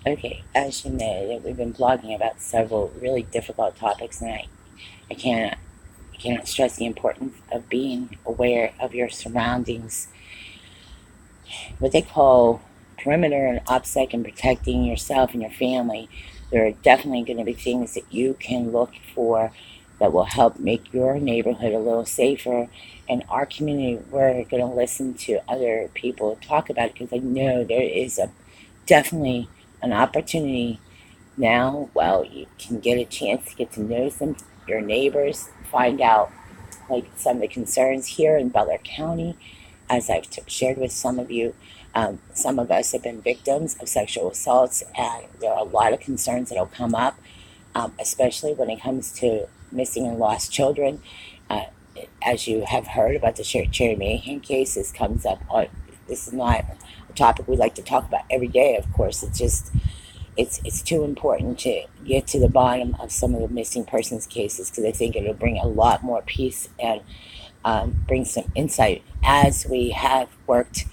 Okay, as you know, that we've been blogging about several really difficult topics, and I cannot stress the importance of being aware of your surroundings, what they call perimeter and OPSEC, and protecting yourself and your family. There are definitely going to be things that you can look for that will help make your neighborhood a little safer. In our community, we're going to listen to other people talk about it because I know there is a definitely an opportunity now. Well, you can get a chance to get to know some your neighbors, find out like some of the concerns here in Butler County, as I've shared with some of you. Some of us have been victims of sexual assaults, and there are a lot of concerns that will come up, especially when it comes to missing and lost children. Uh, as you have heard about the Cherrie Mahan case, this comes up on. This is not a topic we like to talk about every day. Of course, it's too important to get to the bottom of some of the missing persons cases because I think it'll bring a lot more peace and bring some insight as we have worked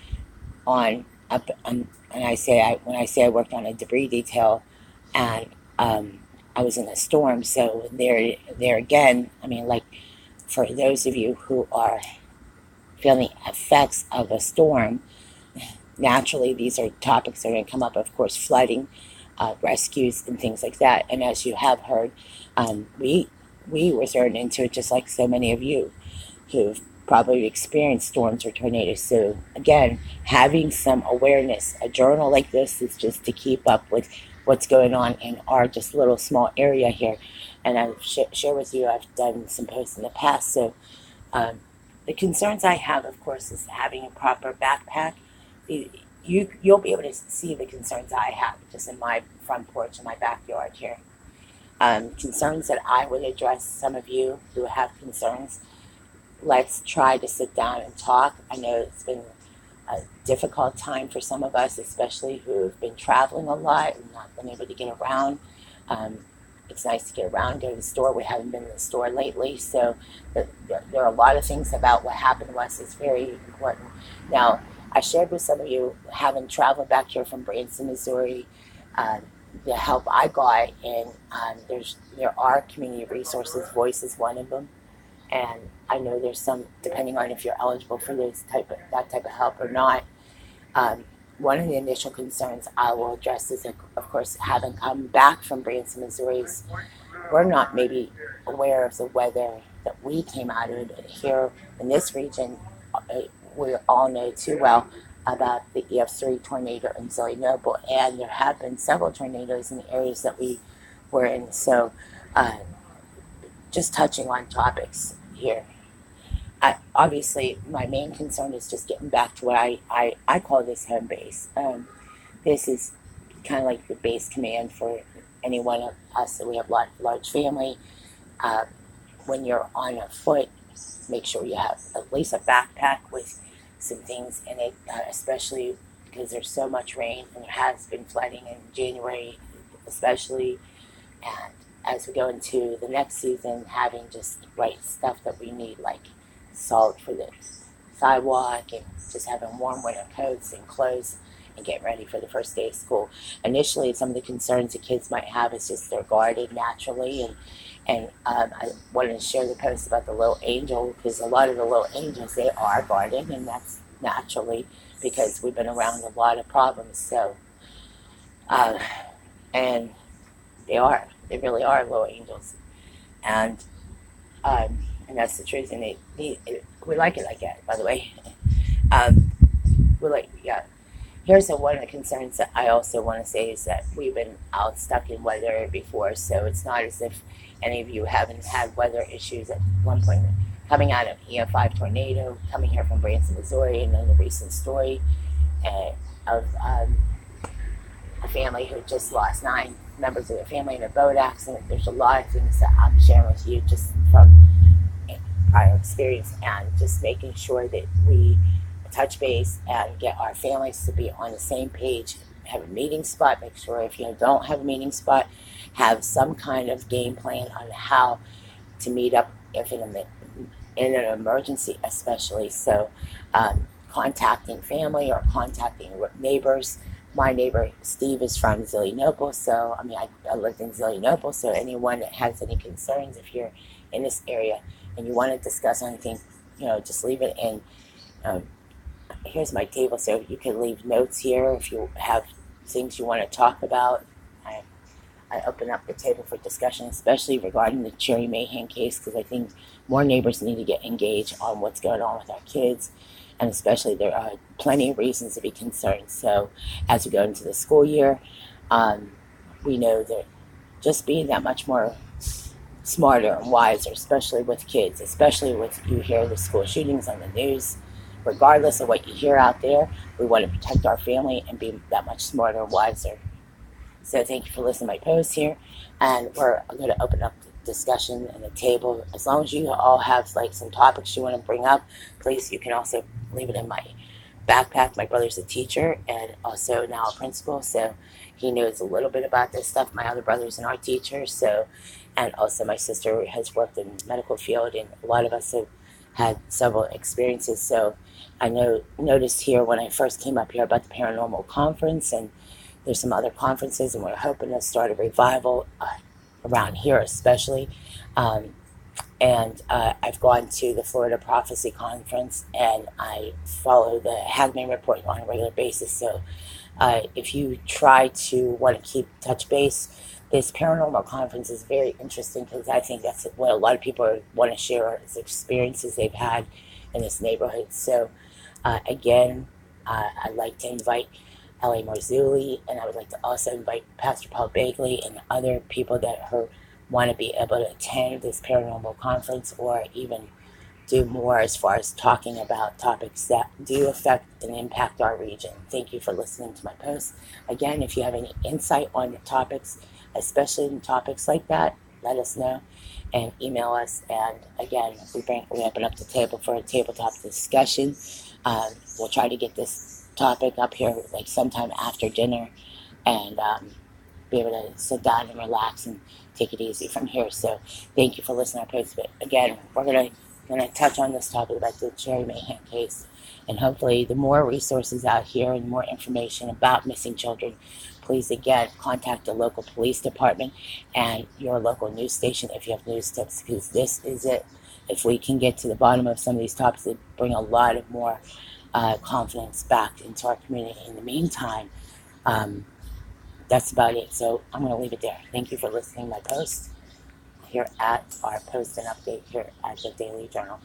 on up and when I say I worked on a debris detail, and I was in a storm, so there again. I mean, like for those of you who are feeling effects of a storm, naturally these are topics that are going to come up. Of course, flooding, rescues, and things like that. And as you have heard, we were thrown into it just like so many of you who've probably experienced storms or tornadoes. So again, having some awareness, a journal like this is just to keep up with what's going on in our just little small area here. And I've share with you, I've done some posts in the past. So um, the concerns I have, of course, is having a proper backpack. You'll be able to see the concerns I have just in my front porch in my backyard here. Concerns that I would address. Some of you who have concerns, let's try to sit down and talk. I know it's been a difficult time for some of us, especially who've been traveling a lot and not been able to get around. Um, it's nice to get around, go to the store. We haven't been to the store lately, so there are a lot of things about what happened to us is very important. Now, I shared with some of you having traveled back here from Branson, Missouri, um, the help I got, and there are community resources. Voice is one of them, and I know there's some depending on if you're eligible for that type of help or not. Um, One of the initial concerns I will address is, of course, having come back from Branson, Missouri, we're not maybe aware of the weather that we came out of here in this region. We all know too well about the EF3 tornado in Zilly Noble, and there have been several tornadoes in the areas that we were in. So, uh, just touching on topics here. Obviously, my main concern is just getting back to what I call this home base. This is kind of like the base command for any one of us that we have large family. Uh, when you're on a foot, make sure you have at least a backpack with some things in it, especially because there's so much rain and there has been flooding in January, especially. And as we go into the next season, having just right stuff that we need, like salt for the sidewalk, and just having warm winter coats and clothes, and getting ready for the first day of school. Initially, some of the concerns the kids might have is just they're guarded naturally, and I wanted to share the post about the little angel because a lot of the little angels they are guarded, and that's naturally because we've been around a lot of problems. So, uh, and they really are little angels, and and that's the truth. And we like it like that, by the way. Um, we like, yeah. One of the concerns that I also want to say is that we've been out stuck in weather before, so it's not as if any of you haven't had weather issues at one point. Coming out of EF5 tornado, coming here from Branson, Missouri, and then the recent story of a family who just lost 9 members of their family in a boat accident. There's a lot of things that I'm sharing with you just from prior experience, and just making sure that we touch base and get our families to be on the same page. Have a meeting spot. Make sure if you don't have a meeting spot, have some kind of game plan on how to meet up if in an emergency, especially. So, contacting family or contacting neighbors my neighbor Steve is from Zillionople, so I lived in Zillionople, so anyone that has any concerns, if you're in this area and you want to discuss anything, just leave it in. Um, Here's my table, so you can leave notes here if you have things you want to talk about. I, I open up the table for discussion, especially regarding the Cherrie Mahan case, because I think more neighbors need to get engaged on what's going on with our kids, and especially there are plenty of reasons to be concerned. So as we go into the school year, um, we know that just being that much more smarter and wiser, especially with kids, especially with you hear the school shootings on the news. Regardless of what you hear out there, we want to protect our family and be that much smarter and wiser. So thank you for listening to my post here, and we're going to open up the discussion and the table. As long as you all have like some topics you want to bring up, please, you can also leave it in my backpack. My brother's a teacher and also now a principal, so he knows a little bit about this stuff. My other brother's an art teacher, so, and also my sister has worked in the medical field, and a lot of us have had several experiences. So I noticed here when I first came up here about the paranormal conference, and there's some other conferences, and we're hoping to start a revival around here, especially. Um, and I've gone to the Florida Prophecy Conference, and I follow the Hagman Report on a regular basis. So if you try to want to keep touch base, this paranormal conference is very interesting, because I think that's what a lot of people want to share is experiences they've had in this neighborhood. So again, I'd like to invite L.A. Marzulli, and I would like to also invite Pastor Paul Bagley and other people that want to be able to attend this paranormal conference, or even do more as far as talking about topics that do affect and impact our region. Thank you for listening to my post. Again, if you have any insight on the topics, especially in topics like that, let us know and email us. And again, we open up the table for a tabletop discussion. We'll try to get this topic up here like sometime after dinner, and be able to sit down and relax and take it easy from here. So thank you for listening to our post. But again, we're gonna touch on this topic about the Cherrie Mahan case, and hopefully the more resources out here and more information about missing children, please again contact the local police department and your local news station if you have news tips, because this is it. If we can get to the bottom of some of these topics, it bring a lot of more confidence back into our community. In the meantime, that's about it. So I'm going to leave it there. Thank you for listening to my post here at our post and update here at the Daily Journal.